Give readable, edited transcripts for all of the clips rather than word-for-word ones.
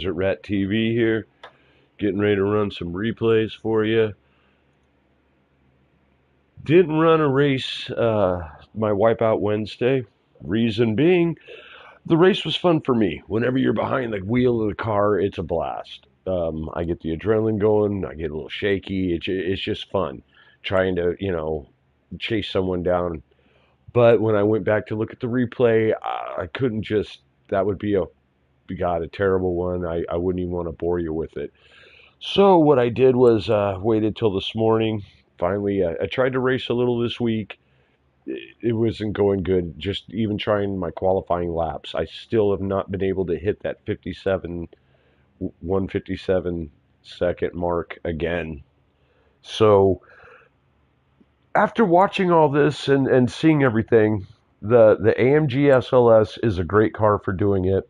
Desert Rat TV here, getting ready to run some replays for you. Didn't run a race my Wipeout Wednesday. Reason being, the race was fun for me. Whenever you're behind the wheel of the car, it's a blast. I get the adrenaline going. I get a little shaky. It's just fun trying to, chase someone down. But when I went back to look at the replay, I couldn't just, that would be a terrible one. I wouldn't even want to bore you with it. So what I did was waited till this morning. Finally, I tried to race a little this week. It wasn't going good. Just even trying my qualifying laps, I still have not been able to hit that 157 second mark again. So after watching all this and seeing everything, the AMG SLS is a great car for doing it.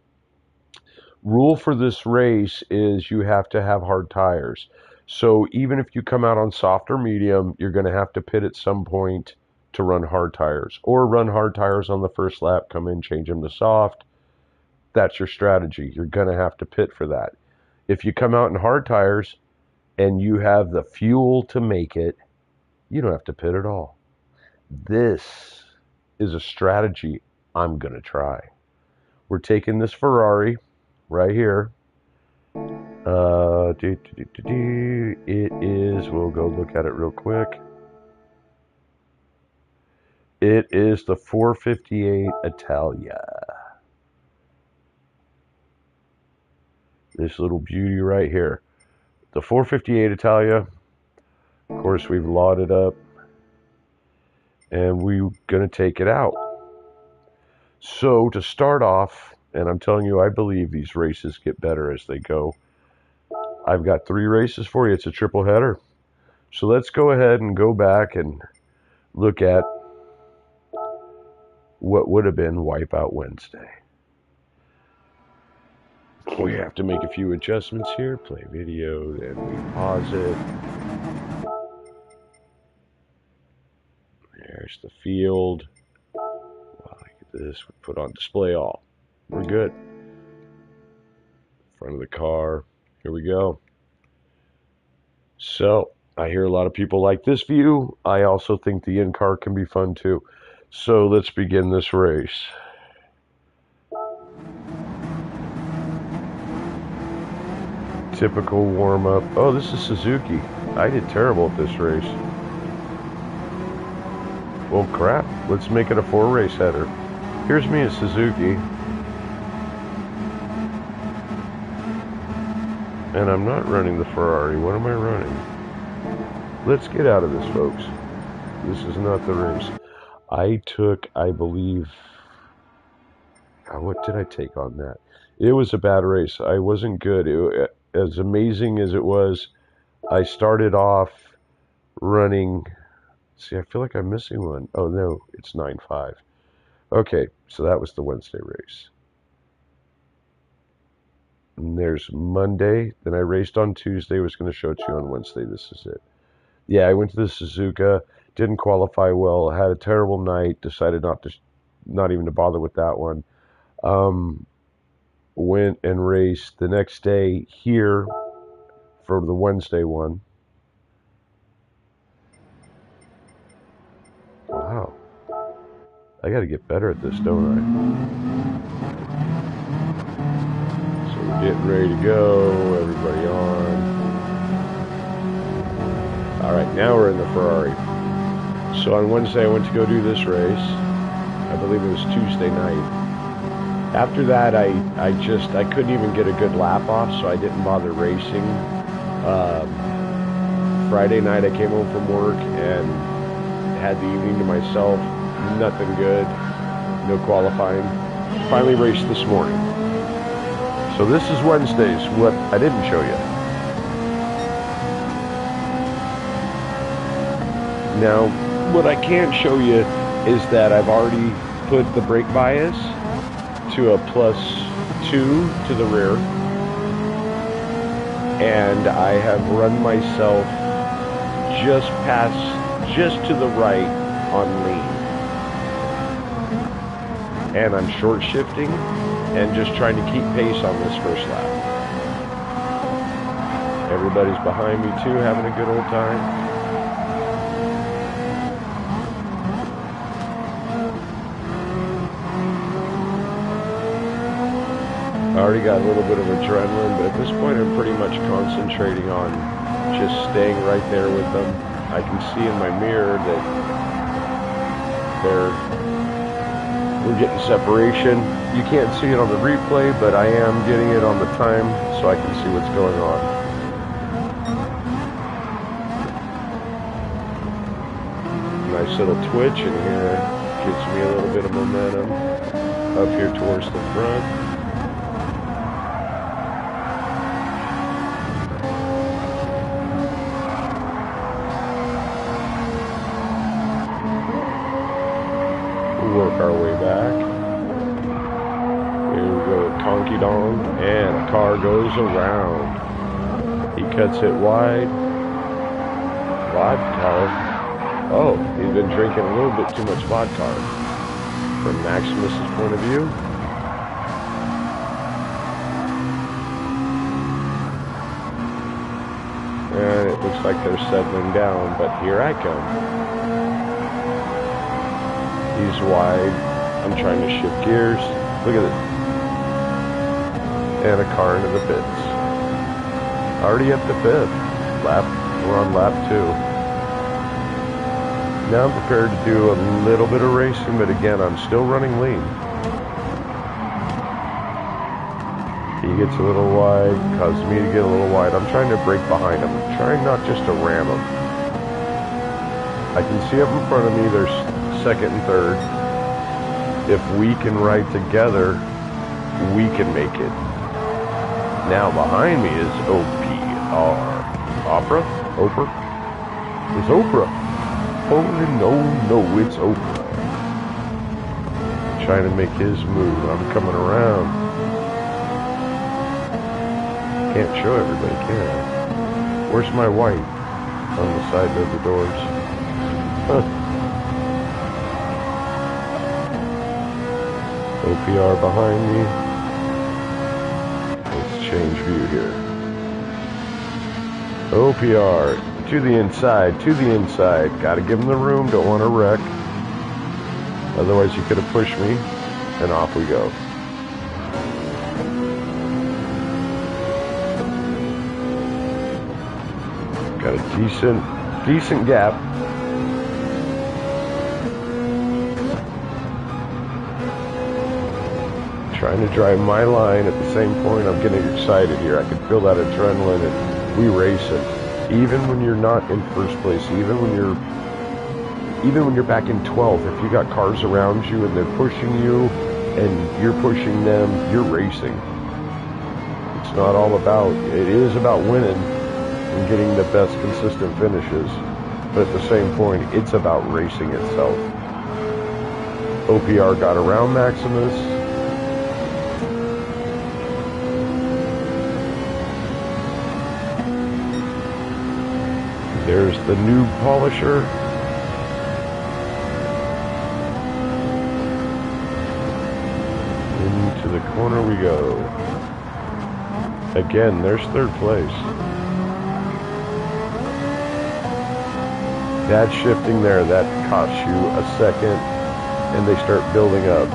Rule for this race is you have to have hard tires. So even if you come out on soft or medium, you're going to have to pit at some point to run hard tires, or run hard tires on the first lap, come in, change them to soft. That's your strategy. You're going to have to pit for that. If you come out in hard tires and you have the fuel to make it, you don't have to pit at all. This is a strategy I'm going to try. We're taking this Ferrari right here. It is, we'll go look at it real quick. It is the 458 Italia. This little beauty right here. The 458 Italia. Of course, we've lauded up. And we're going to take it out. So to start off, and I'm telling you, I believe these races get better as they go. I've got 3 races for you. It's a triple header. So let's go ahead and go back and look at what would have been Wipeout Wednesday. We have to make a few adjustments here. Play video, then we pause it. There's the field. Wow, look at this. We put on display all. We're good. Front of the car. Here we go. So, I hear a lot of people like this view. I also think the in-car can be fun too. So, let's begin this race. Typical warm-up. Oh, this is Suzuki. I did terrible at this race. Well, crap. Let's make it a 4-race header. Here's me at Suzuki. And I'm not running the Ferrari. What am I running? Let's get out of this, folks. This is not the race. I took, I believe... what did I take on that? It was a bad race. I wasn't good. As amazing as it was, I started off running... See, I feel like I'm missing one. Oh, no, it's 9.5. Okay, so that was the Wednesday race. And there's Monday. Then I raced on Tuesday. I was going to show it to you on Wednesday. This is it. Yeah, I went to the Suzuka. Didn't qualify well. Had a terrible night. Decided not even to bother with that one. Went and raced the next day here for the Wednesday one. Wow. I got to get better at this, don't I? So we're getting ready to go. Everybody on. All right, now we're in the Ferrari. So on Wednesday, I went to go do this race. I believe it was Tuesday night. After that, I couldn't even get a good lap off, so I didn't bother racing. Friday night, I came home from work and had the evening to myself. Nothing good. No qualifying. Finally raced this morning. So this is Wednesdays, what I didn't show you. Now, what I can't show you is that I've already put the brake bias to a +2 to the rear, and I have run myself just to the right on lean, and I'm short shifting and just trying to keep pace on this first lap. Everybody's behind me too, having a good old time. I already got a little bit of adrenaline, but at this point I'm pretty much concentrating on just staying right there with them. I can see in my mirror that we're getting separation. You can't see it on the replay, but I am getting it on the time so I can see what's going on. Nice little twitch in here. Gives me a little bit of momentum up here towards the front. Work our way back. Here we go, conky dong, and a car goes around. He cuts it wide. Vodka. Oh, he's been drinking a little bit too much vodka. From Maximus's point of view. And it looks like they're settling down, but here I come. He's wide. I'm trying to shift gears. Look at it. And a car into the pits. Already at the fifth lap. We're on lap 2. Now I'm prepared to do a little bit of racing, but again, I'm still running lean. He gets a little wide, causes me to get a little wide. I'm trying to break behind him. I'm trying not just to ram him. I can see up in front of me, there's second and third. If we can ride together, we can make it. Now behind me is OPR. Opera? Oprah? It's Oprah. Oh no, it's Oprah. Trying to make his move. I'm coming around. Can't show everybody, can I? Where's my white? On the side of the doors. Huh. OPR behind me. Let's change view here. OPR to the inside, to the inside. Gotta give him the room, don't want to wreck. Otherwise he could have pushed me, and off we go. Got a decent gap. Trying to drive my line at the same point. I'm getting excited here. I can feel that adrenaline, and we racing. Even when you're not in first place, even when you're back in 12th, if you got cars around you and they're pushing you and you're pushing them, you're racing. It's not all about, it is about winning and getting the best consistent finishes, but at the same point, it's about racing itself. OPR got around Maximus. There's the new polisher. Into the corner we go. Again, there's third place. That shifting there, that costs you a second, and they start building up.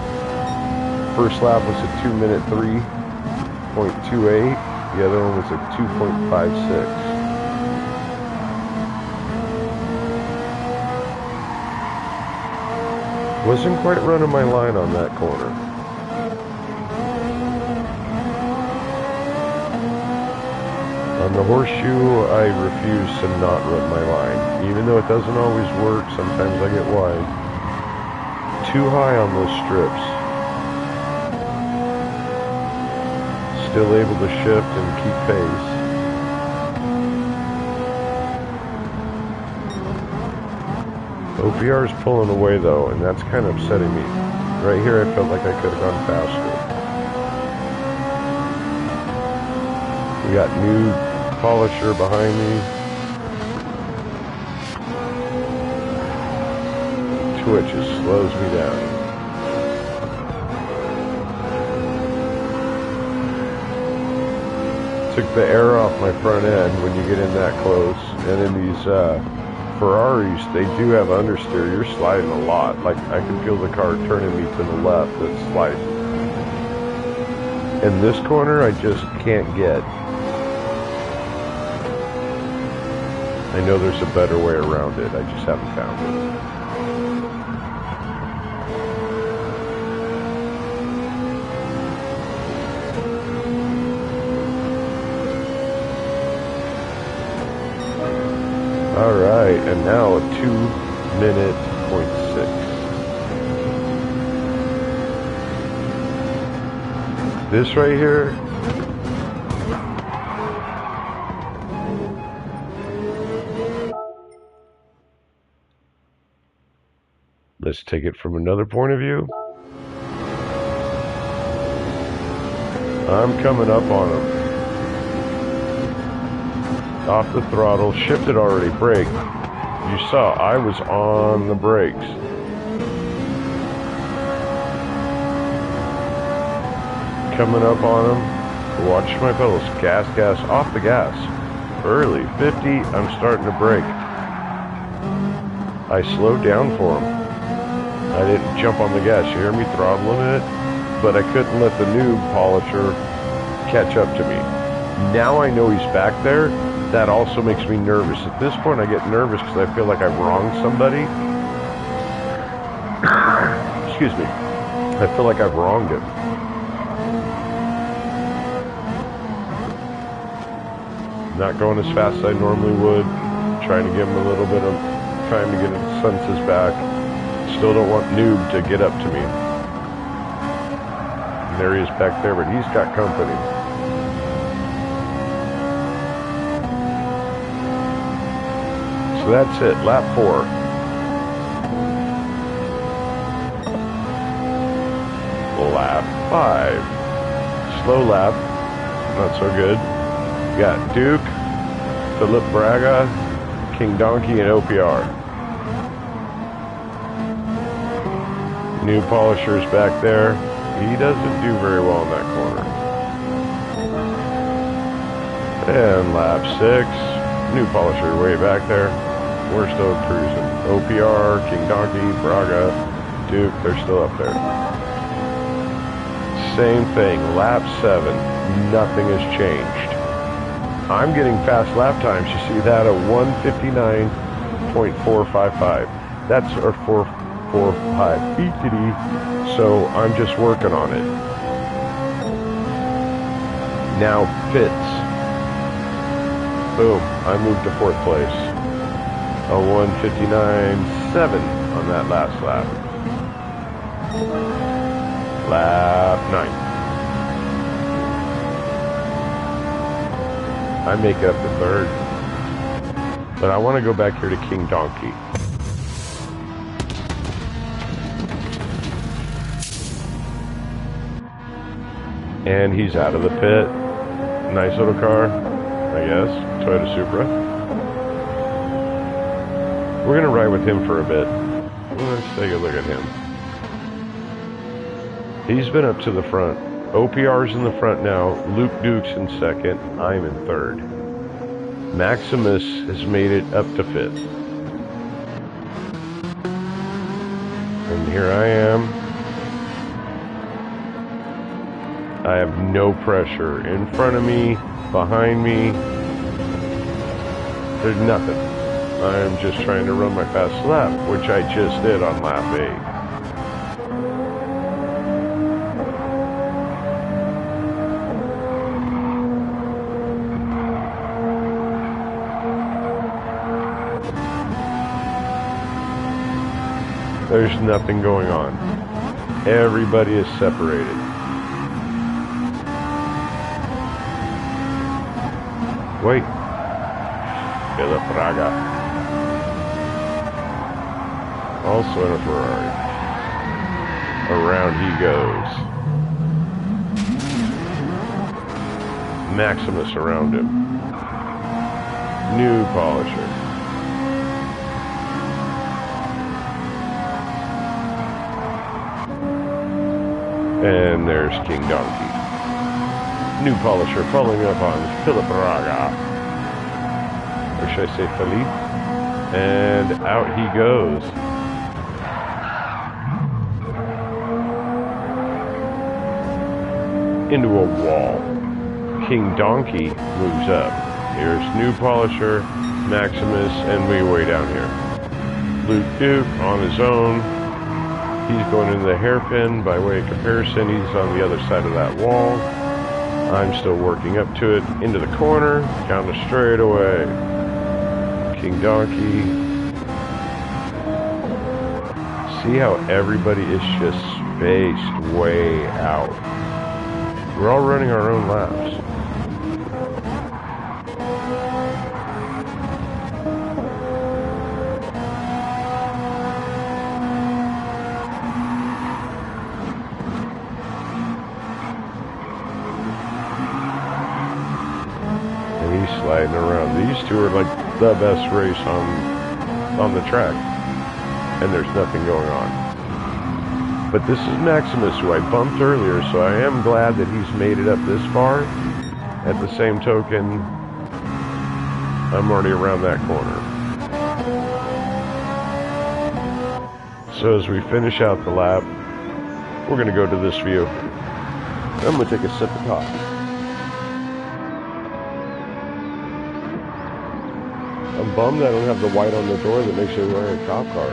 First lap was a 2-minute 3.28. The other one was a 2.56. Wasn't quite running my line on that corner. On the horseshoe, I refuse to not run my line. Even though it doesn't always work, sometimes I get wide. Too high on those strips. Still able to shift and keep pace. OPR is pulling away though, and that's kind of upsetting me. Right here I felt like I could have gone faster. We got new polisher behind me. Twitch just slows me down. took the air off my front end when you get in that close. And in these Ferraris, they do have understeer. You're sliding a lot. Like, I can feel the car turning me to the left. That's sliding. In this corner, I just can't get. I know there's a better way around it. I just haven't found it. Alright, and now a 2-minute .6. This right here, let's take it from another point of view. I'm coming up on him. Off the throttle, shifted already, brake. You saw I was on the brakes. Coming up on him, watch my pedals, gas, off the gas. Early, 50, I'm starting to brake. I slowed down for him. I didn't jump on the gas, you hear me throttling it? But I couldn't let the noob polisher catch up to me. Now I know he's back there. That also makes me nervous. At this point, I get nervous because I feel like I've wronged somebody. Excuse me. I feel like I've wronged him. Not going as fast as I normally would. Trying to give him a little bit of time to get his senses back. Still don't want noob to get up to me. And there he is back there, but he's got company. So that's it, lap 4. Lap 5. Slow lap, not so good. We got Duke, Philip Braga, King Donkey, and OPR. New polisher's back there. He doesn't do very well in that corner. And lap 6. New polisher way back there. We're still cruising. OPR, King Donkey, Braga, Duke, they're still up there. Same thing, lap 7, nothing has changed. I'm getting fast lap times. You see that at 1:59.455. That's our 445 BTD. So I'm just working on it. Now pits. Boom, I moved to 4th place. A 1:59.7 on that last lap. Lap 9. I make it up to 3rd. But I want to go back here to King Donkey. And he's out of the pit. Nice little car, I guess. Toyota Supra. We're going to ride with him for a bit. Let's take a look at him. He's been up to the front. OPR's in the front now. Luke Duke's in 2nd. I'm in 3rd. Maximus has made it up to 5th. And here I am. I have no pressure. In front of me, behind me, there's nothing. I'm just trying to run my fast lap, which I just did on lap 8. There's nothing going on. Everybody is separated. Wait. Philip Braga. Also in a Ferrari. Around he goes. Maximus around him. New polisher. And there's King Donkey. New polisher following up on Philip Braga. Or should I say Philippe? And out he goes. Into a wall. King Donkey moves up. Here's new polisher, Maximus, and we way down here. Luke Duke on his own. He's going into the hairpin. By way of comparison, he's on the other side of that wall. I'm still working up to it. Into the corner, down the straightaway. King Donkey. See how everybody is just spaced way out. We're all running our own laps. And he's sliding around. These two are like the best race on the track. And there's nothing going on. But this is Maximus, who I bumped earlier, so I am glad that he's made it up this far. At the same token, I'm already around that corner. So as we finish out the lap, we're going to go to this view. I'm going to take a sip of coffee. I'm bummed I don't have the white on the door that makes you wearing a cop car.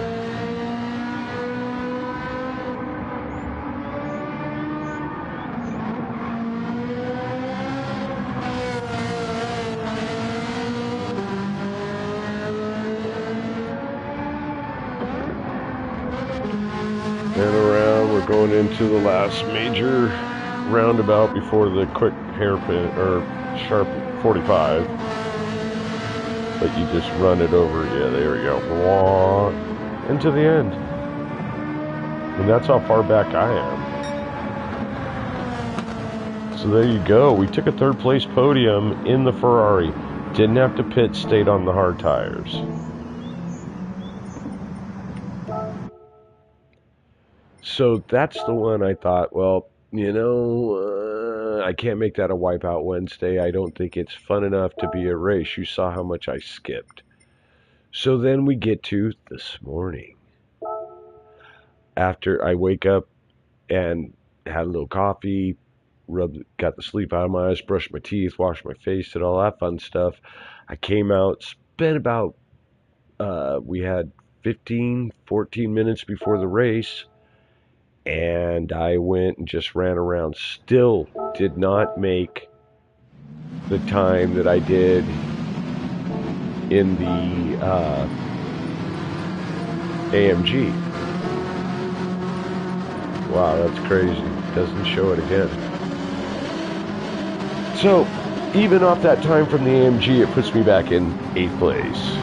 And around, we're going into the last major roundabout before the quick hairpin, or sharp 45. But you just run it over, yeah, there we go. And to the end. And that's how far back I am. So there you go. We took a third place podium in the Ferrari. Didn't have to pit, stayed on the hard tires. So that's the one I thought, well, you know, I can't make that a Wipeout Wednesday. I don't think it's fun enough to be a race. You saw how much I skipped. So then we get to this morning. After I wake up and had a little coffee, got the sleep out of my eyes, brushed my teeth, washed my face, did all that fun stuff. I came out, spent about, we had 14 minutes before the race. And I went and just ran around. Still did not make the time that I did in the AMG. Wow, that's crazy. Doesn't show it again. So, even off that time from the AMG, it puts me back in 8th place.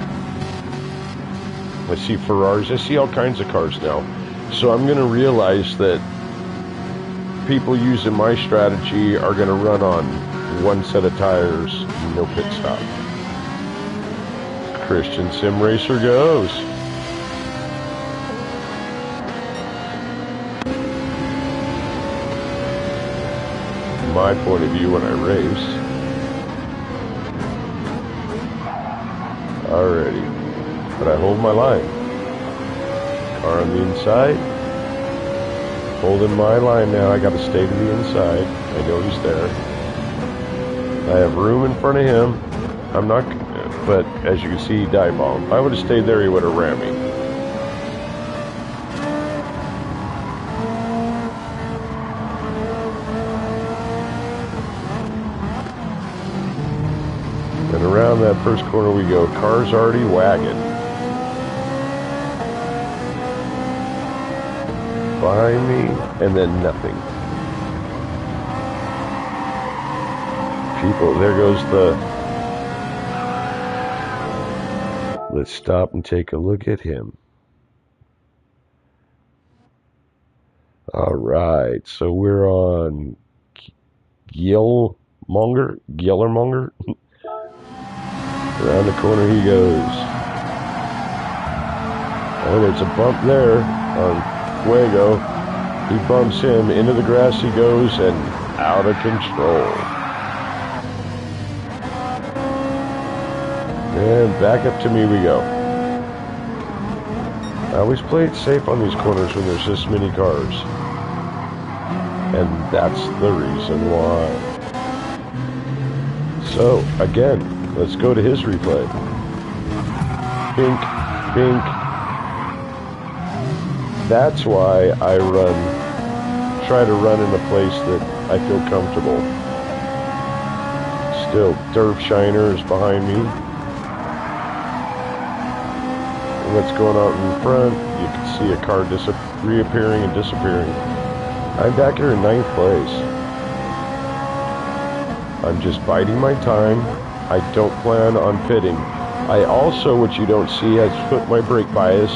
I see Ferraris. I see all kinds of cars now. So I'm going to realize that people using my strategy are going to run on one set of tires, no pit stop. Christian Sim Racer goes. My point of view when I race. Alrighty. But I hold my line. Car on the inside. Holding my line now. I got to stay to the inside. I know he's there. I have room in front of him. I'm not, but as you can see, he dive bombed. If I would have stayed there, he would have rammed me. And around that first corner we go. Car's already wagging. Behind me, and then nothing. People, there goes the... Let's stop and take a look at him. Alright, so we're on Gillermonger. Around the corner he goes. Oh, there's a bump there on Fuego. He bumps him into the grass. He goes and out of control. And back up to me we go. I always play it safe on these corners when there's this many cars. And that's the reason why. So, again, let's go to his replay. Pink, pink. That's why I try to run in a place that I feel comfortable. Still, Derf Shiner is behind me. And what's going on in front? You can see a car reappearing and disappearing. I'm back here in 9th place. I'm just biding my time. I don't plan on pitting. I also, what you don't see, has put my brake bias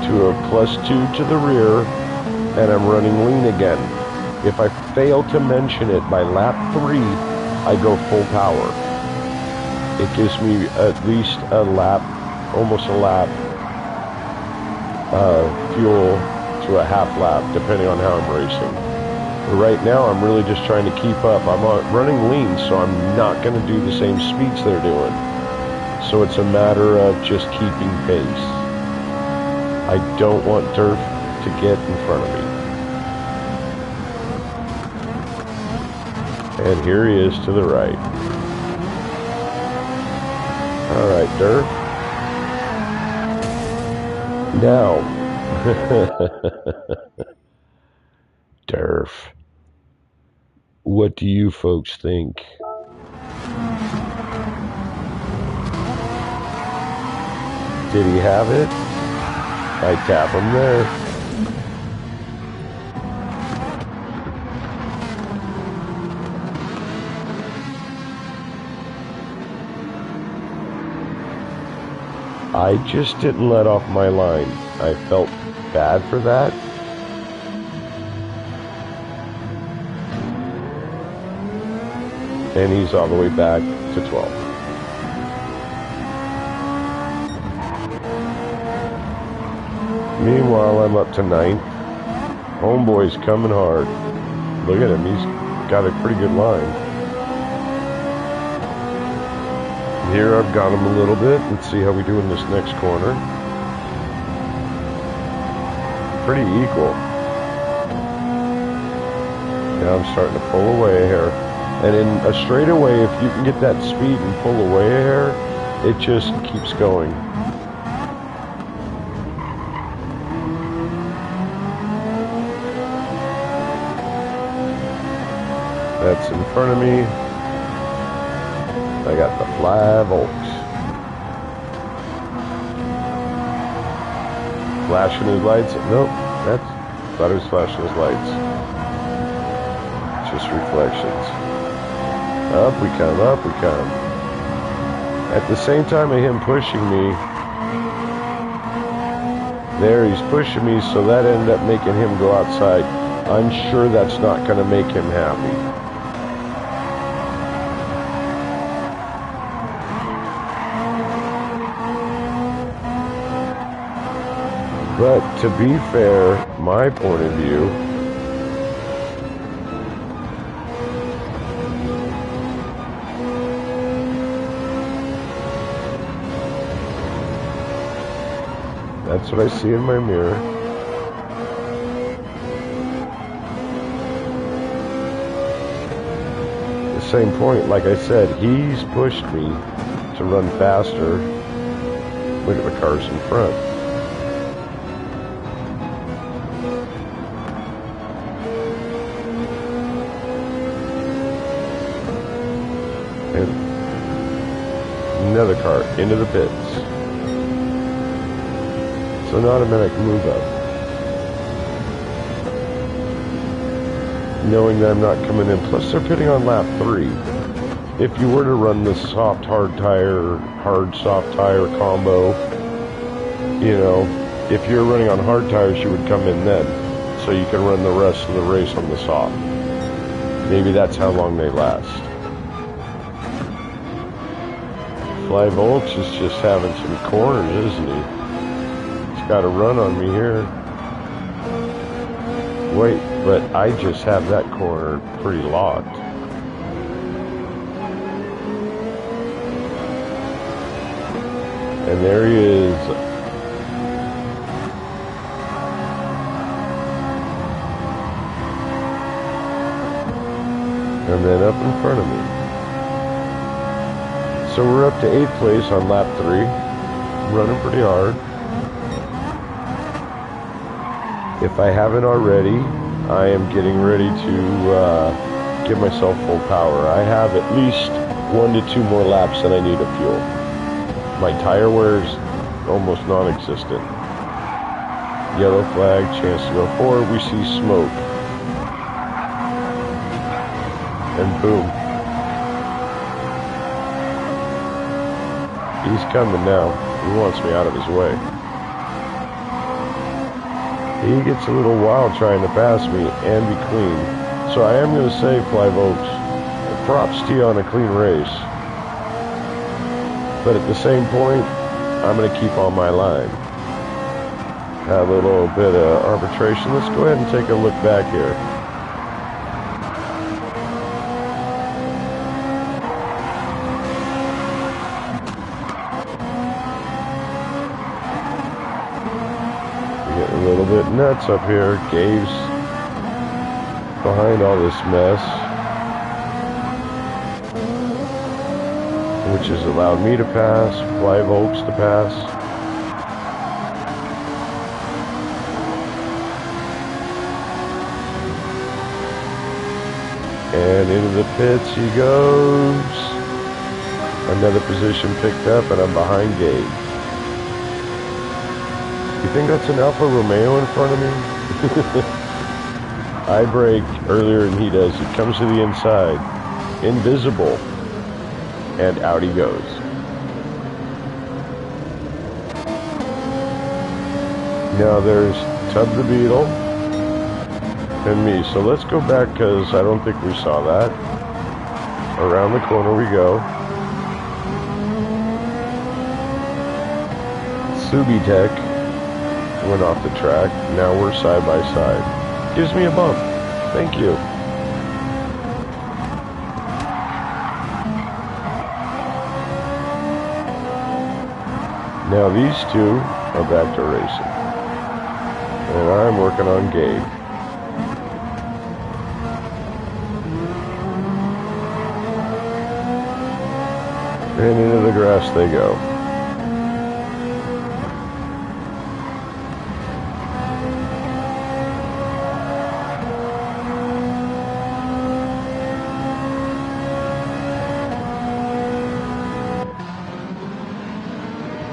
to a +2 to the rear, and I'm running lean again. If I fail to mention it by lap 3, I go full power. It gives me at least a lap, almost a lap, fuel to a half lap, depending on how I'm racing. But right now, I'm really just trying to keep up. I'm running lean, so I'm not going to do the same speeds they're doing. So it's a matter of just keeping pace. I don't want Derf to get in front of me. And here he is to the right. All right, Derf. Now. Derf. What do you folks think? Did he have it? I tap him there. I just didn't let off my line. I felt bad for that. And he's all the way back to 12. Meanwhile, I'm up to 9th. Homeboy's coming hard. Look at him, he's got a pretty good line. Here I've got him a little bit. Let's see how we do in this next corner. Pretty equal. Now I'm starting to pull away a hair. And in a straightaway, if you can get that speed and pull away a hair, it just keeps going. That's in front of me. I got the 5 volts. Flashing his lights. Nope, thought he was flashing his lights. Just reflections. Up we come, up we come. At the same time of him pushing me, there he's pushing me, so that ended up making him go outside. I'm sure that's not going to make him happy. But to be fair, my point of view, that's what I see in my mirror. The same point, like I said, he's pushed me to run faster. Look at the cars in front. And another car into the pits. So an automatic move up. Knowing that I'm not coming in. Plus they're pitting on lap 3. If you were to run the soft, hard tire, hard, soft tire combo, you know, if you're running on hard tires, you would come in then. So you can run the rest of the race on the soft. Maybe that's how long they last. Fly Volks is just having some corners, isn't he? He's got a run on me here. Wait, but I just have that corner pretty locked. And there he is. And then up in front of me. So we're up to 8th place on lap 3. Running pretty hard. If I haven't already, I am getting ready to give myself full power. I have at least 1 to 2 more laps than I need of fuel. My tire wear is almost non-existent. Yellow flag, chance to go forward. We see smoke. And boom. He's coming now. He wants me out of his way. He gets a little wild trying to pass me and be clean. So I am going to say, Fly Oaks, props to you on a clean race. But at the same point, I'm going to keep on my line. Have a little bit of arbitration. Let's go ahead and take a look back here. Getting a little bit nuts up here. Gabe's behind all this mess, which has allowed me to pass, Fly Oaks to pass. And into the pits he goes. Another position picked up, and I'm behind Gabe. You think that's an Alfa Romeo in front of me? I brake earlier than he does. He comes to the inside. Invisible. And out he goes. Now there's Tub the Beetle and me. So let's go back because I don't think we saw that. Around the corner we go. Subitech went off the track. Now we're side by side. Gives me a bump. Thank you. Now these two are back to racing. And I'm working on Gabe. And into the grass they go.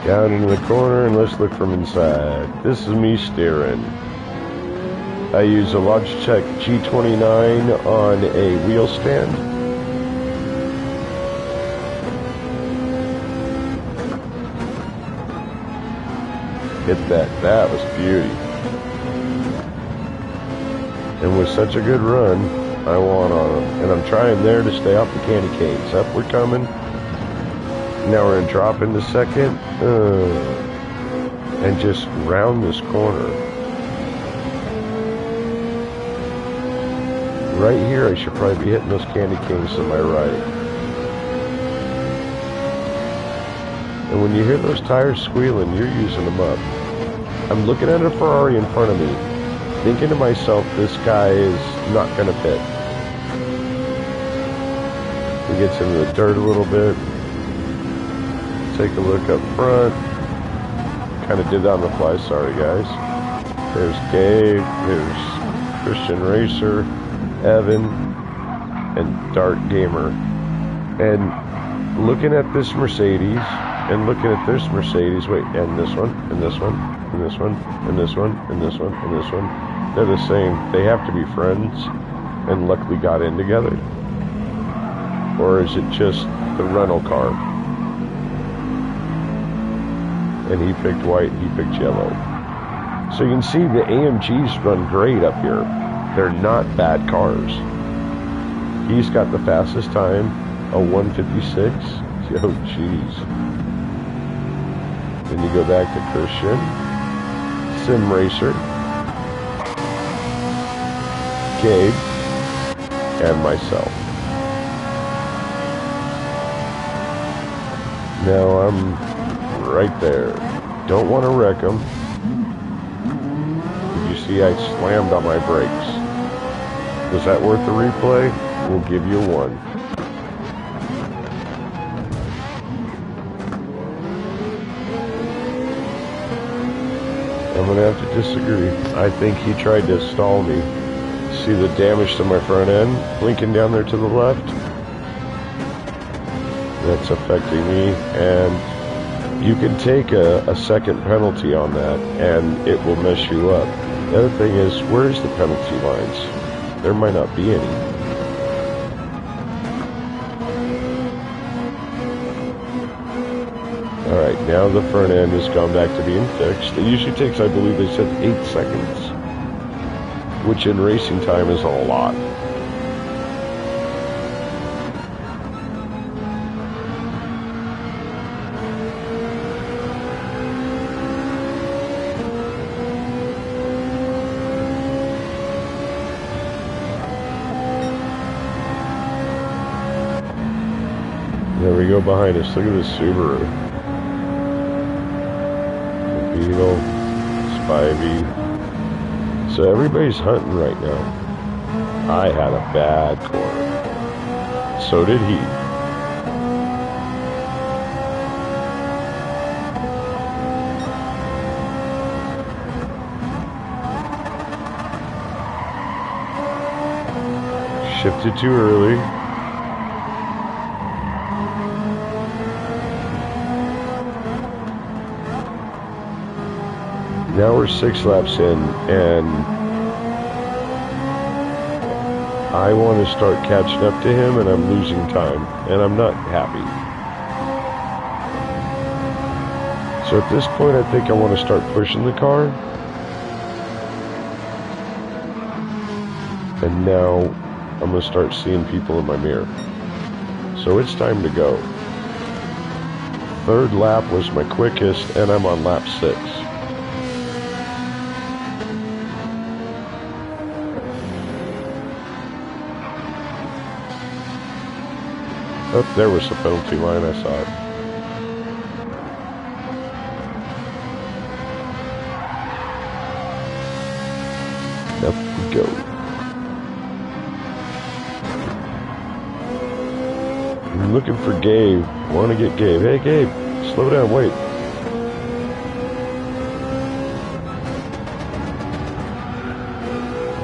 Down into the corner, and let's look from inside. This is me steering. I use a Logitech G29 on a wheel stand. Hit that. That was beauty. And with such a good run, I won on them. And I'm trying there to stay off the candy canes. Up, we're coming. Now we're going to drop into second. And just round this corner. Right here, I should probably be hitting those candy canes to my right. And when you hear those tires squealing, you're using them up. I'm looking at a Ferrari in front of me, thinking to myself, this guy is not going to pit. He gets into the dirt a little bit. Take a look up front. Kind of did that on the fly, sorry guys. There's Gabe, there's Christian Racer, Evan, and Dart Gamer. And looking at this Mercedes, and looking at this Mercedes, wait, and this one, and this one, and this one, and this one, and this one, and this one, they're the same. They have to be friends, and luckily got in together. Or is it just the rental car? And he picked white, he picked yellow. So you can see the AMGs run great up here. They're not bad cars. He's got the fastest time, a 156. Oh, jeez. Then you go back to Christian, Sim Racer, Gabe, and myself. Now I'm right there. Don't want to wreck them. Did you see I slammed on my brakes? Was that worth the replay? We'll give you one. I'm going to have to disagree. I think he tried to stall me. See the damage to my front end blinking down there to the left? That's affecting me, and you can take a second penalty on that and it will mess you up. The other thing is, where's the penalty lines? There might not be any. Alright, now the front end has gone back to being fixed. It usually takes, I believe they said, 8 seconds, which in racing time is a lot. There we go behind us. Look at this Subaru. The Beetle, Spivey. So everybody's hunting right now. I had a bad corner. So did he. Shifted too early. Now we're 6 laps in, and I want to start catching up to him, and I'm losing time, and I'm not happy. So at this point, I think I want to start pushing the car. And now I'm going to start seeing people in my mirror. So it's time to go. 3rd lap was my quickest, and I'm on lap 6. Oh, there was the penalty line, I saw it. Up we go. I'm looking for Gabe. Want to get Gabe. Hey, Gabe, slow down, wait.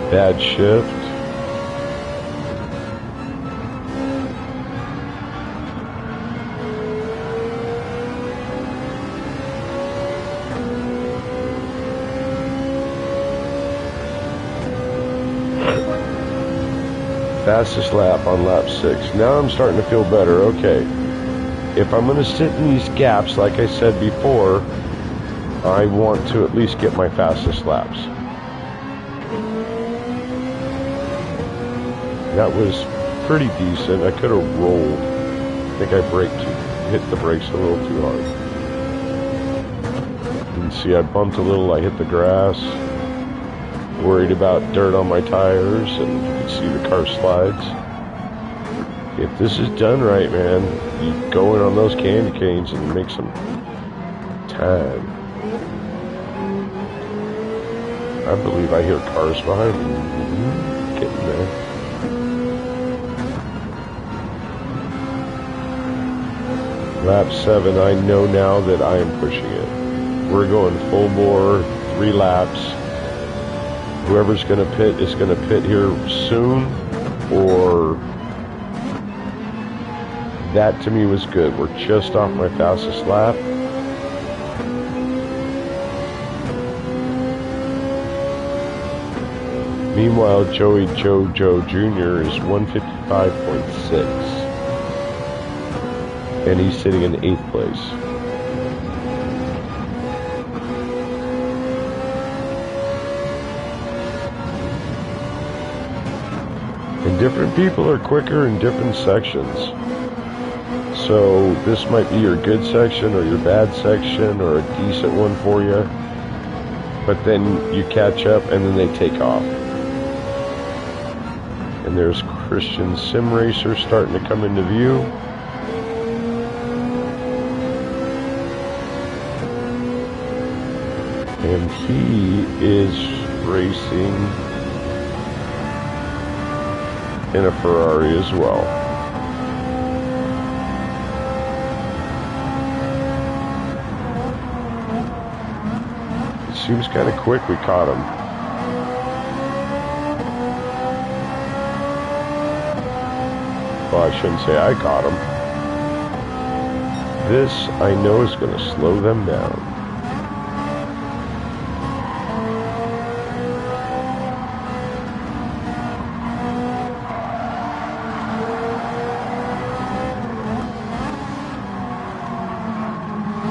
Bad shift. Fastest lap on lap 6. Now I'm starting to feel better. Okay. If I'm going to sit in these gaps, like I said before, I want to at least get my fastest laps. That was pretty decent. I could have rolled. I think I hit the brakes a little too hard. You can see I bumped a little. I hit the grass. Worried about dirt on my tires, and you can see the car slides. If this is done right, man, you go in on those candy canes and make some time. I believe I hear cars behind me. Getting there. Lap 7, I know now that I am pushing it. We're going full bore, 3 laps. Whoever's going to pit is going to pit here soon, or that to me was good. We're just off my fastest lap. Meanwhile, Joey Joe Jr. is 155.6, and he's sitting in 8th place. Different people are quicker in different sections. So this might be your good section or your bad section or a decent one for you. But then you catch up and then they take off. And there's Christian Sim Racer starting to come into view. And he is racing in a Ferrari as well. It seems kind of quick we caught him. Well, I shouldn't say I caught him. This, I know, is going to slow them down.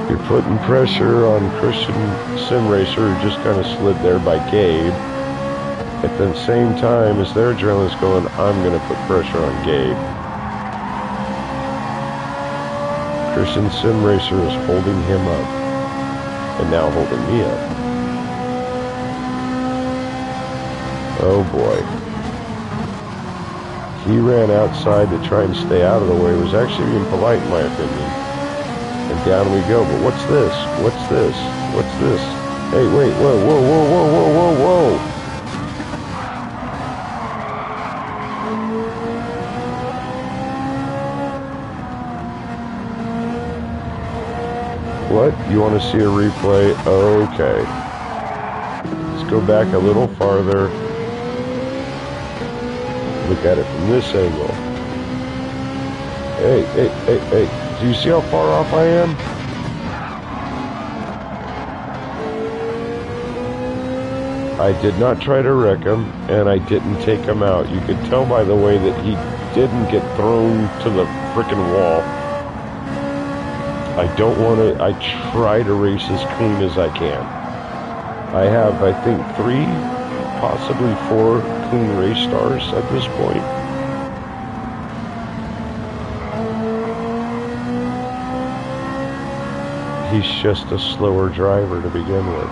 You're putting pressure on Christian Sim Racer, who just kind of slid there by Gabe. At the same time as their adrenaline's going, I'm going to put pressure on Gabe. Christian Sim Racer is holding him up, and now holding me up. Oh boy. He ran outside to try and stay out of the way. It was actually being polite in my opinion. And down we go. But what's this? What's this? What's this? Hey, wait, whoa, whoa, whoa, whoa, whoa, whoa, whoa. What? You want to see a replay? Okay. Let's go back a little farther. Look at it from this angle. Hey, hey, hey, hey. Do you see how far off I am? I did not try to wreck him, and I didn't take him out. You could tell by the way that he didn't get thrown to the frickin' wall. I don't want to, I try to race as clean as I can. I have, I think, 3, possibly 4 clean race stars at this point. He's just a slower driver to begin with.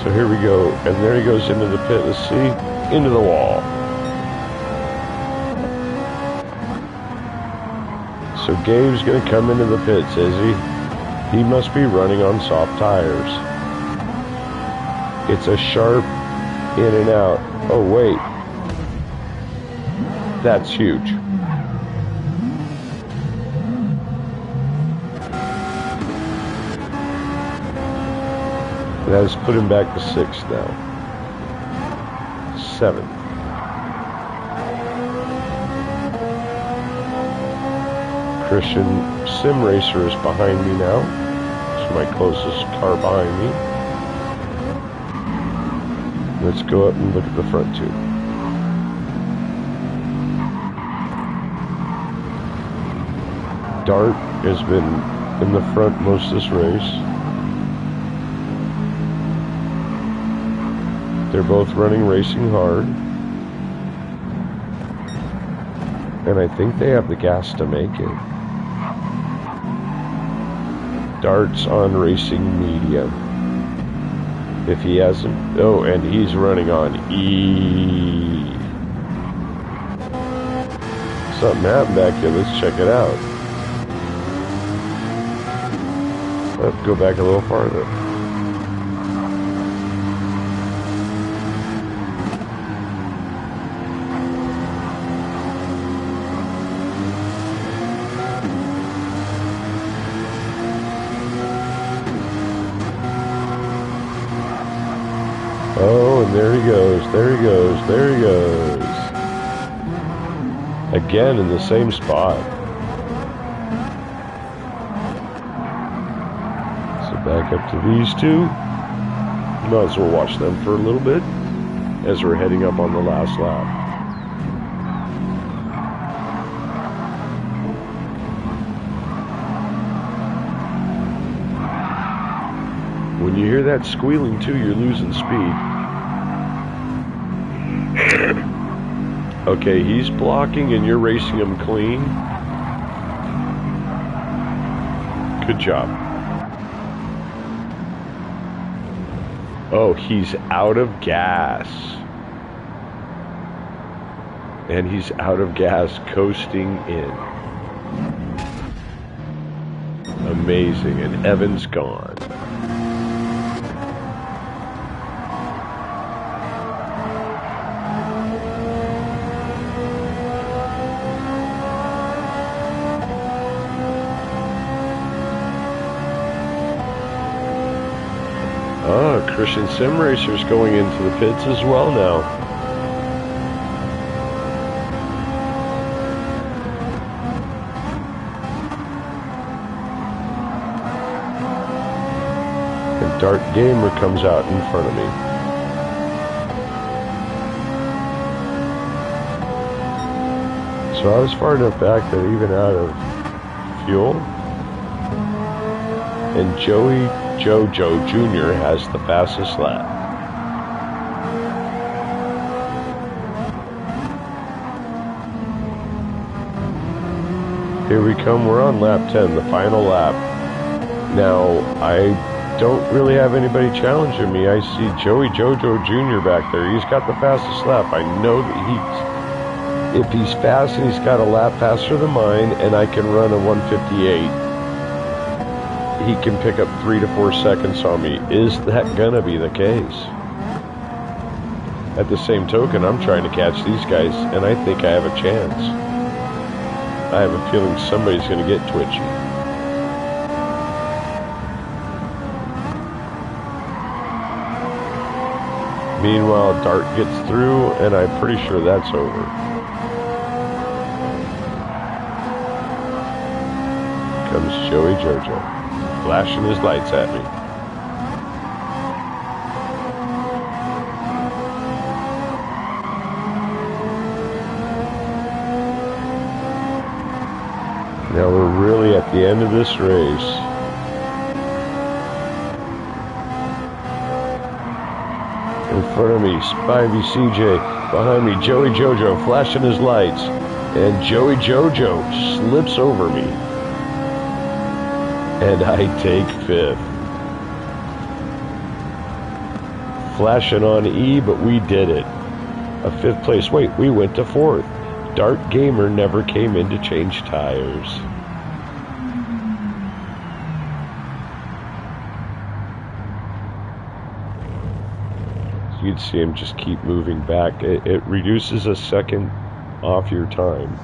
So here we go, and there he goes into the pit. Let's see, into the wall. So Gabe's going to come into the pits, is he? He must be running on soft tires. It's a sharp in and out. Oh, wait. That's huge. That has put him back to 6th now. 7th. Christian Sim Racer is behind me now. It's my closest car behind me. Let's go up and look at the front two. Dart has been in the front most of this race. They're both running racing hard. And I think they have the gas to make it. Dart's on racing medium. If he hasn't... Oh, and he's running on E. Something happened back here. Let's check it out. Let's go back a little farther. Oh, and there he goes, there he goes, there he goes. Again in the same spot. So back up to these two. Might as well watch them for a little bit as we're heading up on the last lap. When you hear that squealing too, you're losing speed. Okay, he's blocking and you're racing him clean. Good job. Oh, he's out of gas. And he's out of gas, coasting in. Amazing. And Evan's gone. Oh, Christian Sim Racer's going into the pits as well now. And Dart Gamer comes out in front of me. So I was far enough back that even out of fuel. And Joey Jojo Jr. has the fastest lap. Here we come, we're on lap 10, the final lap. Now, I don't really have anybody challenging me. I see Joey Jojo Jr. back there. He's got the fastest lap. I know that if he's fast and he's got a lap faster than mine and I can run a 158, he can pick up 3 to 4 seconds on me. Is that gonna be the case? At the same token, I'm trying to catch these guys, and I think I have a chance. I have a feeling somebody's gonna get twitchy. Meanwhile, Dart gets through, and I'm pretty sure that's over. Comes Joey Jojo, flashing his lights at me. Now we're really at the end of this race. In front of me, Spivey CJ. Behind me, Joey Jojo flashing his lights. And Joey Jojo slips over me. And I take 5th. Flashing on E, but we did it. A 5th place. Wait, we went to 4th. Dart Gamer never came in to change tires. You'd see him just keep moving back. It reduces a second off your time.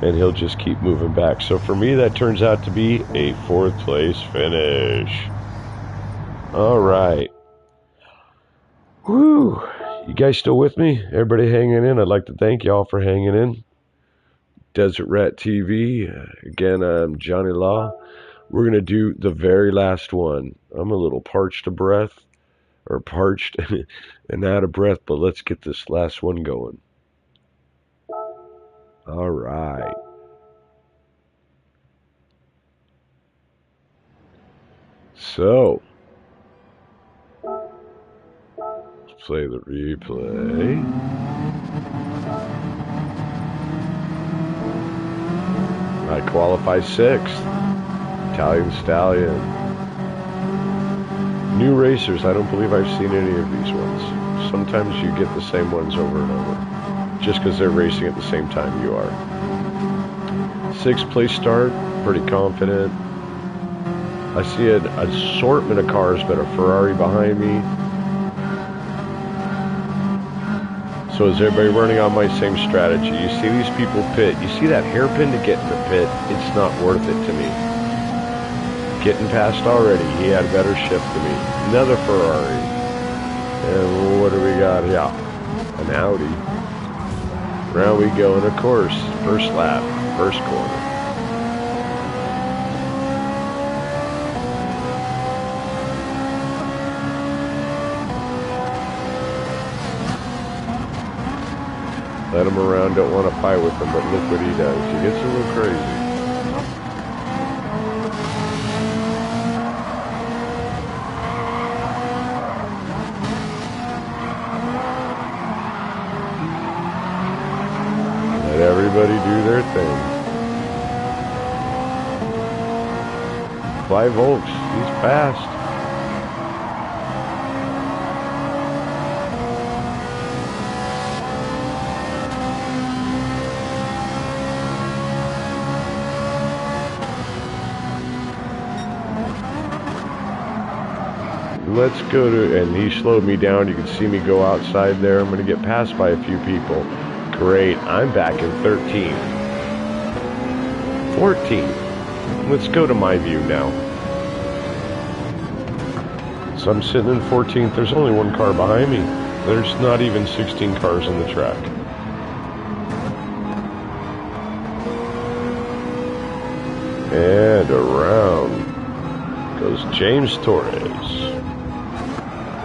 And he'll just keep moving back. So for me, that turns out to be a 4th place finish. All right. Woo! You guys still with me? Everybody hanging in? I'd like to thank y'all for hanging in. Desert Rat TV. Again, I'm Johnny Law. We're going to do the very last one. I'm a little parched to breath. Or parched and out of breath. But let's get this last one going. All right. So, let's play the replay. I qualify 6th. Italian Stallion. New racers. I don't believe I've seen any of these ones. Sometimes you get the same ones over and over. Just because they're racing at the same time you are. 6th place start, pretty confident. I see an assortment of cars, but a Ferrari behind me. So is everybody running on my same strategy? You see these people pit. You see that hairpin to get in the pit? It's not worth it to me. Getting past already. He had a better shift than me. Another Ferrari. And what do we got here? An Audi. Round we go, and of course, first lap, first corner. Let him around, don't want to fight with him, but look what he does. He gets a little crazy. Everybody do their thing. 5 volts, he's fast. let's go to, and he slowed me down. You can see me go outside there. I'm going to get passed by a few people. Great, I'm back in 13th. 14th. Let's go to my view now. So I'm sitting in 14th. There's only one car behind me. There's not even 16 cars on the track. And around goes James Torres.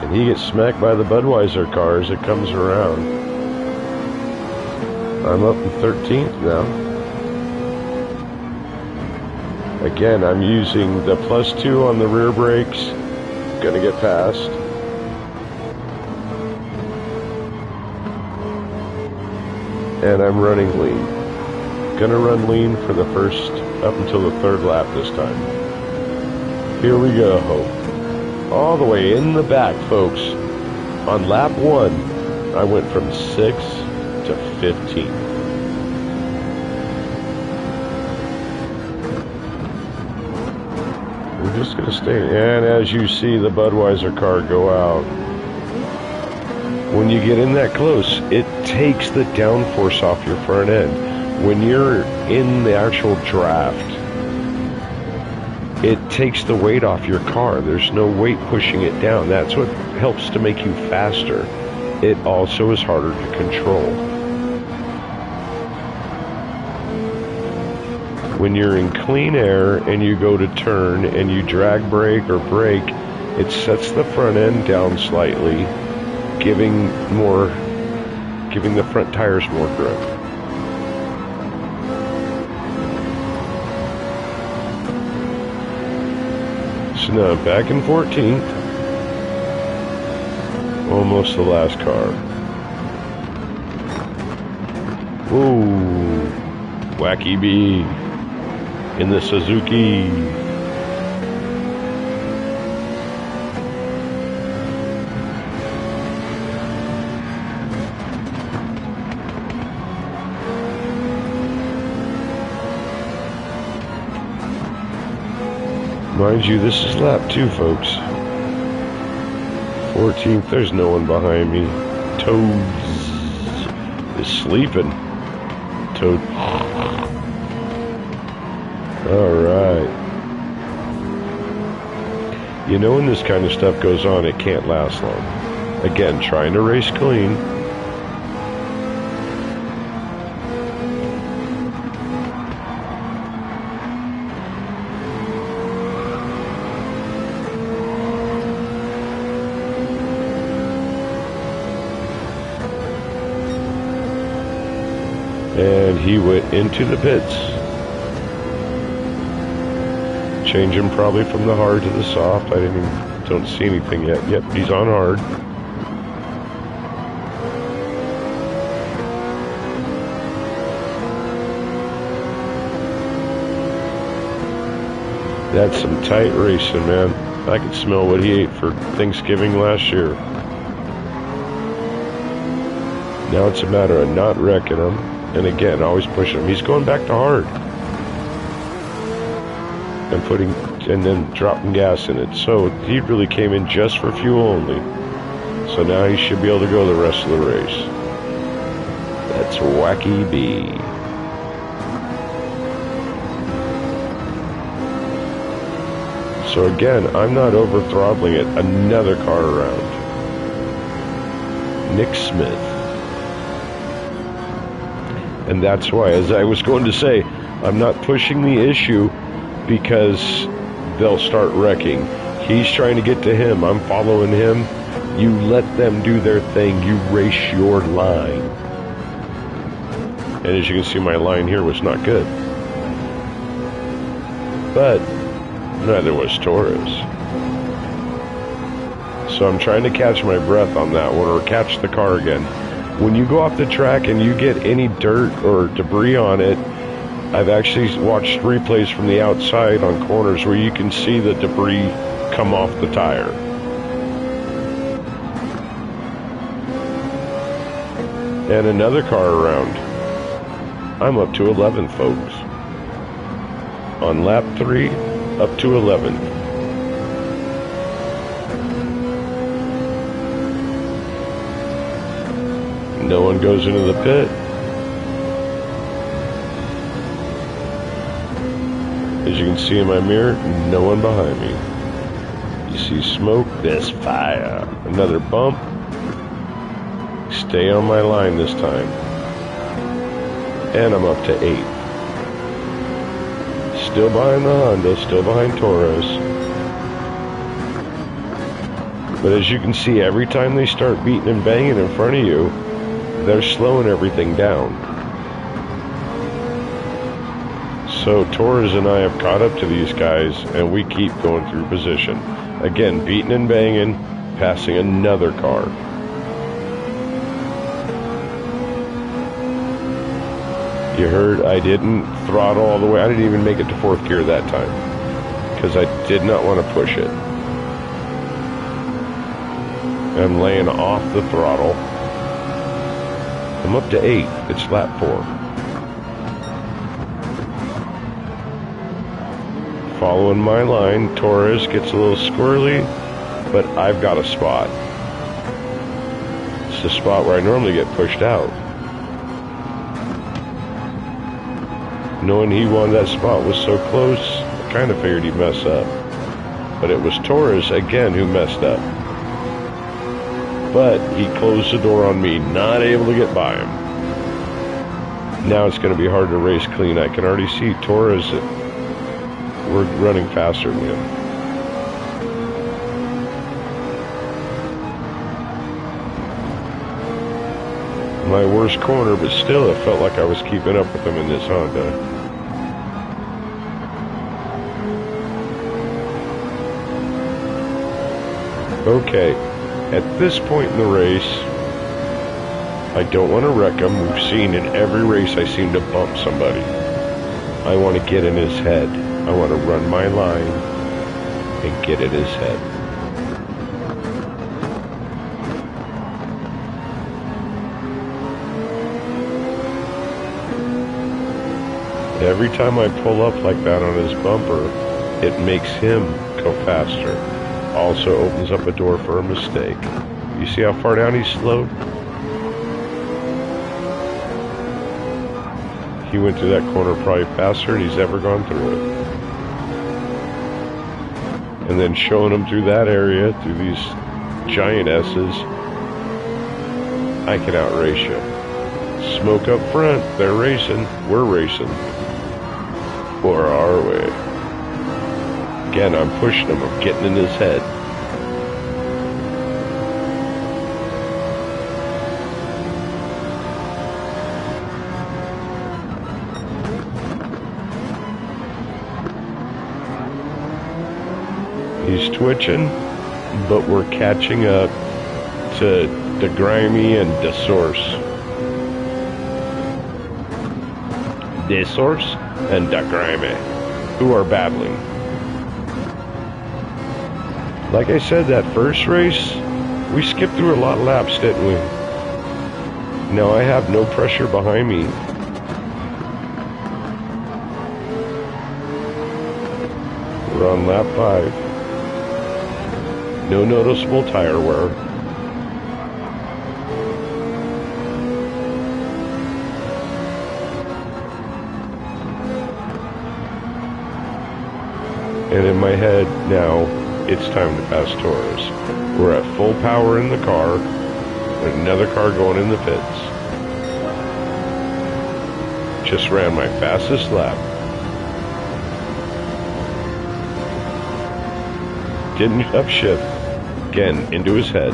And he gets smacked by the Budweiser car as it comes around. I'm up in 13th now. Again, I'm using the +2 on the rear brakes. Gonna get past. And I'm running lean. Gonna run lean for the first, up until the 3rd lap this time. Here we go. All the way in the back, folks. On lap 1, I went from 6th to 15th. We're just going to stay. And as you see the Budweiser car go out, when you get in that close, it takes the downforce off your front end. When you're in the actual draft, it takes the weight off your car. There's no weight pushing it down. That's what helps to make you faster. It also is harder to control. When you're in clean air and you go to turn and you drag brake or brake, it sets the front end down slightly, giving the front tires more grip. So now I'm back in 14th. Almost the last car. Ooh, Wacky B in the Suzuki. Mind you, this is lap 2, folks. 14th, there's no one behind me. Toads is sleeping. Toad. Alright. You know, when this kind of stuff goes on, it can't last long. Again, trying to race clean. And he went into the pits. Changing probably from the hard to the soft. I don't see anything yet. Yep, he's on hard. That's some tight racing, man. I could smell what he ate for Thanksgiving last year. Now it's a matter of not wrecking him. And again, always pushing him. He's going back to hard. And then dropping gas in it. So he really came in just for fuel only. So now he should be able to go the rest of the race. That's Wacky B. So again, I'm not over throttling it. Another car around. Nick Smith. And that's why, as I was going to say, I'm not pushing the issue because they'll start wrecking. He's trying to get to him. I'm following him. You let them do their thing. You race your line. And as you can see, my line here was not good. But neither was Torres. So I'm trying to catch my breath on that one, or catch the car again. When you go off the track and you get any dirt or debris on it, I've actually watched replays from the outside on corners where you can see the debris come off the tire. And another car around. I'm up to 11th, folks. On lap 3, up to 11th. No one goes into the pit. As you can see in my mirror, no one behind me. You see smoke, there's fire. Another bump. Stay on my line this time. And I'm up to 8. Still behind the Honda, still behind Taurus. But as you can see, every time they start beating and banging in front of you, they're slowing everything down. So Torres and I have caught up to these guys, and we keep going through position. Again, beating and banging, passing another car. You heard I didn't throttle all the way. I didn't even make it to 4th gear that time, because I did not want to push it. I'm laying off the throttle. I'm up to 8. It's lap 4. Following my line, Torres gets a little squirrely, but I've got a spot. It's the spot where I normally get pushed out. Knowing he wanted that spot was so close, I kind of figured he'd mess up. But it was Torres again who messed up. But he closed the door on me, not able to get by him. Now it's going to be hard to race clean. I can already see Torres. We're running faster than him. My worst corner, but still it felt like I was keeping up with him in this Honda. Okay, at this point in the race, I don't want to wreck him. We've seen in every race I seem to bump somebody. I want to get in his head. I want to run my line and get in his head. Every time I pull up like that on his bumper, it makes him go faster. Also opens up a door for a mistake. You see how far down he's slowed? He went through that corner probably faster than he's ever gone through it. And then showing him through that area, through these giant S's, I can outrace you. Smoke up front, they're racing, we're racing. Or are we? Again, I'm pushing him, I'm getting in his head. He's twitching, but we're catching up to the Grimy and the Source. The Source and the Grimy, who are battling. Like I said, that first race, we skipped through a lot of laps, didn't we? Now I have no pressure behind me. We're on lap 5. No noticeable tire wear. And in my head now, it's time to pass Taurus. We're at full power in the car, and another car going in the pits. Just ran my fastest lap. Didn't upshift. Again, into his head.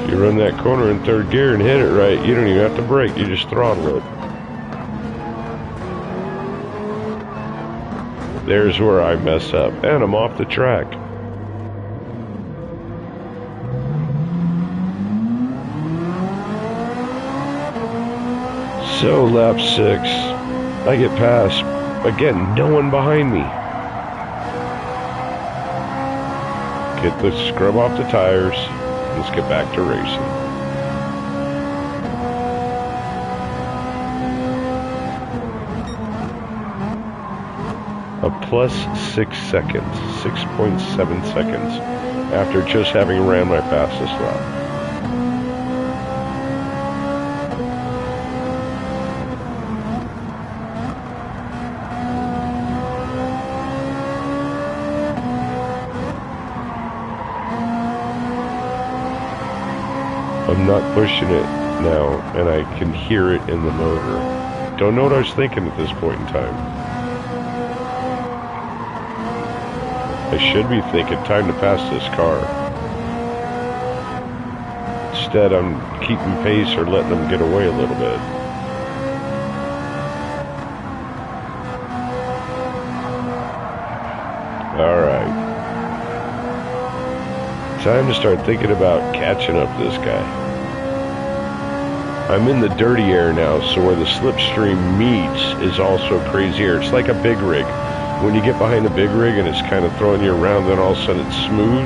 If you run that corner in 3rd gear and hit it right, you don't even have to brake, you just throttle it. There's where I mess up, and I'm off the track. So lap 6, I get past. Again, no one behind me. Get the scrub off the tires. Let's get back to racing. A plus 6 seconds, 6.7 seconds after just having ran my fastest lap. I'm not pushing it now, and I can hear it in the motor. Don't know what I was thinking at this point in time. I should be thinking, time to pass this car. Instead, I'm keeping pace or letting them get away a little bit. Alright. Time to start thinking about catching up this guy. I'm in the dirty air now, so where the slipstream meets is also crazy air. It's like a big rig. When you get behind a big rig and it's kind of throwing you around, then all of a sudden it's smooth.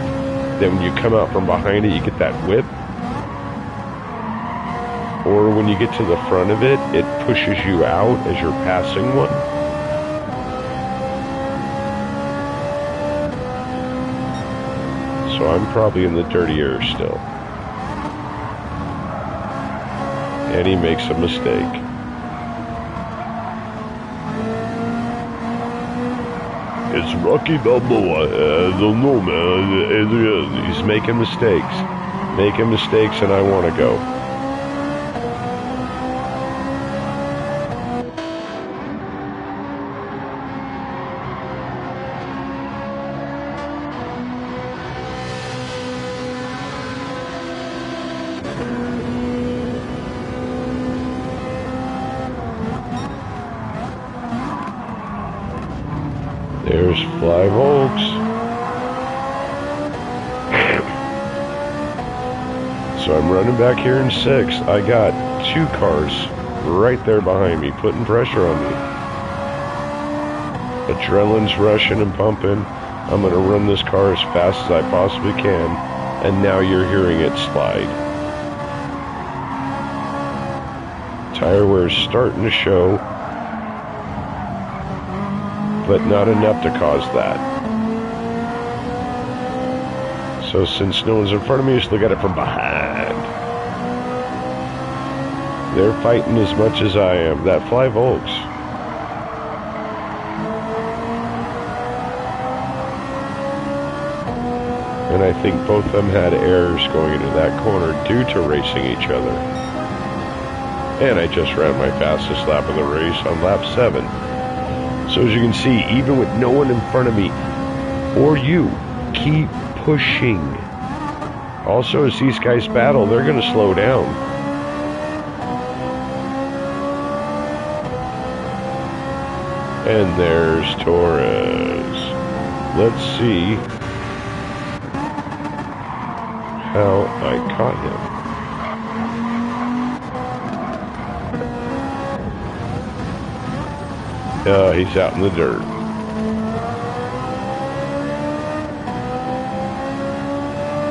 Then when you come out from behind it, you get that whip. Or when you get to the front of it, it pushes you out as you're passing one. So I'm probably in the dirty air still. And he makes a mistake. It's Rocky Balboa. I don't know, man. He's making mistakes. Making mistakes, and I want to go. There's Fly Volks. So I'm running back here in 6th. I got 2 cars right there behind me, putting pressure on me. Adrenaline's rushing and pumping. I'm going to run this car as fast as I possibly can. And now you're hearing it slide. Tire wear is starting to show, but not enough to cause that. So since no one's in front of me, just look at it from behind. They're fighting as much as I am. That Fly Volks. And I think both of them had errors going into that corner due to racing each other. And I just ran my fastest lap of the race on lap 7. So as you can see, even with no one in front of me, or you, keep pushing. Also, as these guys battle, they're going to slow down. And there's Torres. Let's see how I caught him. He's out in the dirt.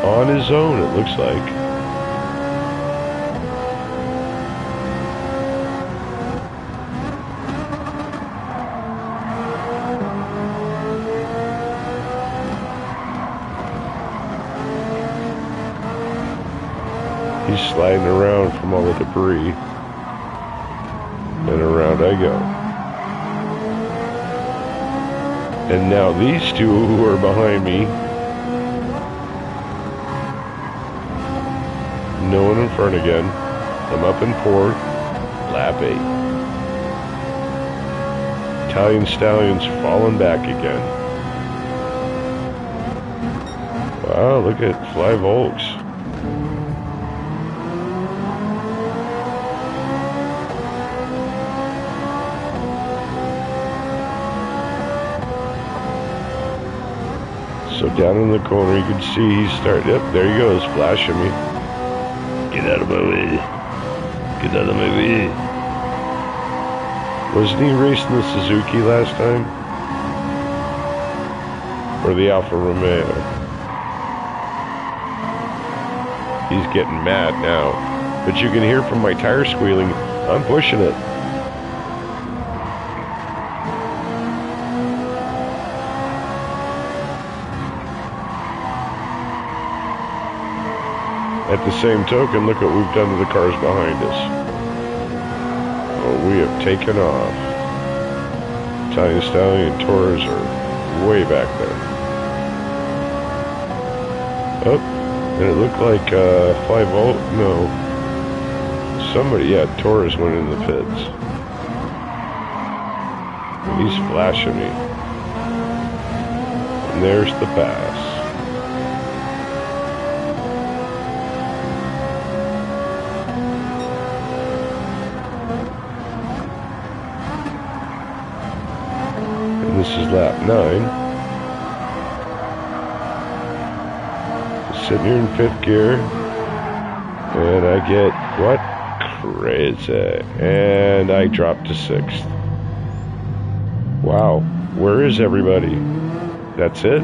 On his own, it looks like. He's sliding around from all the debris. And around I go. And now these two who are behind me, no one in front again. I'm up in 4th, lap 8. Italian Stallion's falling back again. Wow, look at Fly Volks. So down in the corner, you can see he's starting. Yep, there he goes, flashing me. Get out of my way. Get out of my way. Wasn't he racing the Suzuki last time? Or the Alfa Romeo? He's getting mad now. But you can hear from my tire squealing, I'm pushing it. At the same token, look what we've done to the cars behind us. Oh, we have taken off. Italian Stallion Taurus are way back there. Oh, and it looked like 5-volt. No. Somebody, yeah, Taurus went in the pits. He's flashing me. And there's the pass. And this is lap 9. Sitting here in 5th gear. And I get, what? Crazy. And I dropped to 6th. Wow. Where is everybody? That's it?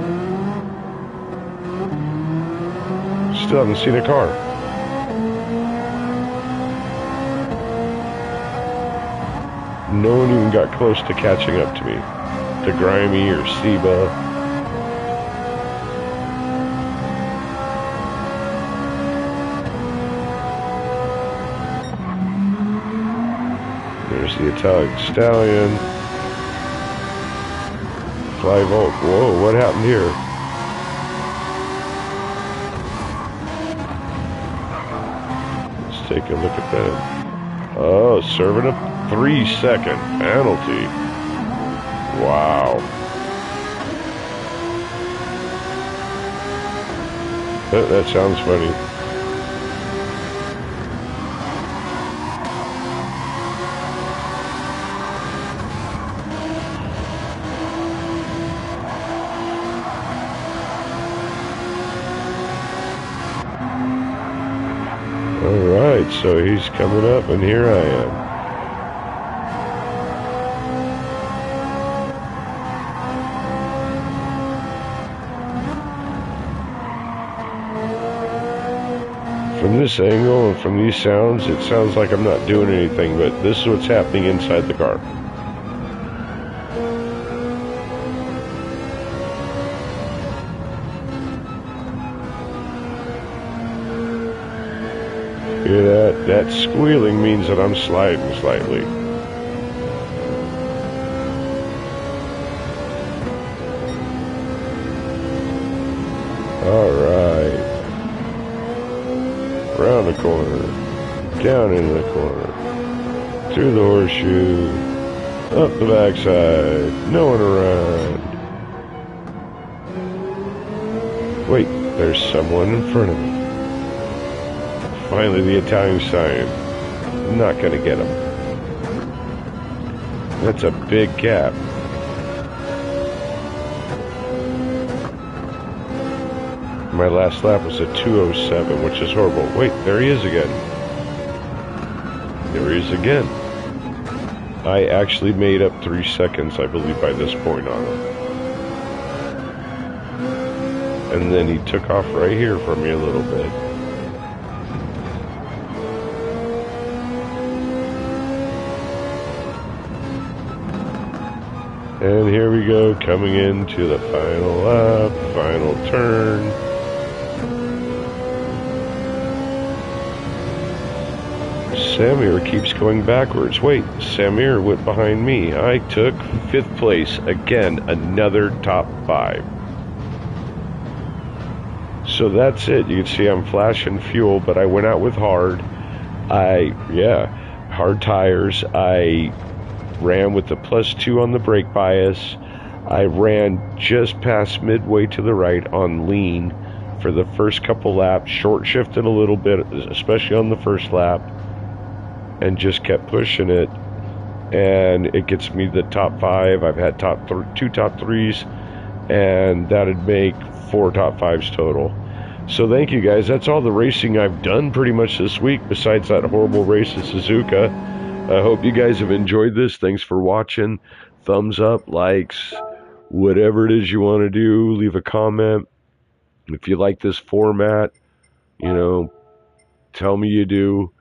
Still haven't seen a car. No one even got close to catching up to me. To Grimy or Seba. There's the Italian Stallion. 5-volt. Whoa, what happened here? Let's take a look at that. Oh, serving a 3-second penalty. Wow. That sounds funny. Alright, so he's coming up and here I am. From this angle and from these sounds, it sounds like I'm not doing anything, but this is what's happening inside the car. Hear that? That squealing means that I'm sliding slightly. Alright. Around the corner. Down into the corner. Through the horseshoe. Up the backside. No one around. Wait, there's someone in front of me. Finally, the Italian Stallion. I'm not going to get him. That's a big gap. My last lap was a 2:07, which is horrible. Wait, there he is again. There he is again. I actually made up 3 seconds, I believe, by this point on him. And then he took off right here from me a little bit. And here we go, coming into the final lap, final turn. Samir keeps going backwards. Wait, Samir went behind me. I took 5th place. Again, another top 5. So that's it. You can see I'm flashing fuel, but I went out with hard. Hard tires. I ran with the +2 on the brake bias. I ran just past midway to the right on lean for the first couple laps. Short shifted a little bit, especially on the first lap, and just kept pushing it. And it gets me the top 5. I've had 2 top 3s, and that'd make 4 top 5s total. So thank you guys. That's all the racing I've done pretty much this week, besides that horrible race at Suzuka. I hope you guys have enjoyed this. Thanks for watching. Thumbs up, likes, whatever it is you want to do. Leave a comment. If you like this format, Tell me you do.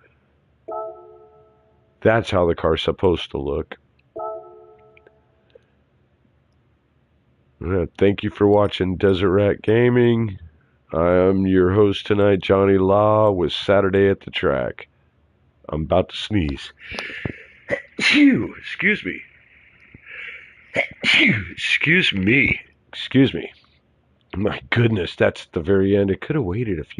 That's how the car's supposed to look. Thank you for watching Desert Rat Gaming. I am your host tonight, Johnny Law, with Saturday at the Track. I'm about to sneeze. Phew, excuse me. Phew, excuse me. Excuse me. My goodness, that's the very end. It could have waited a few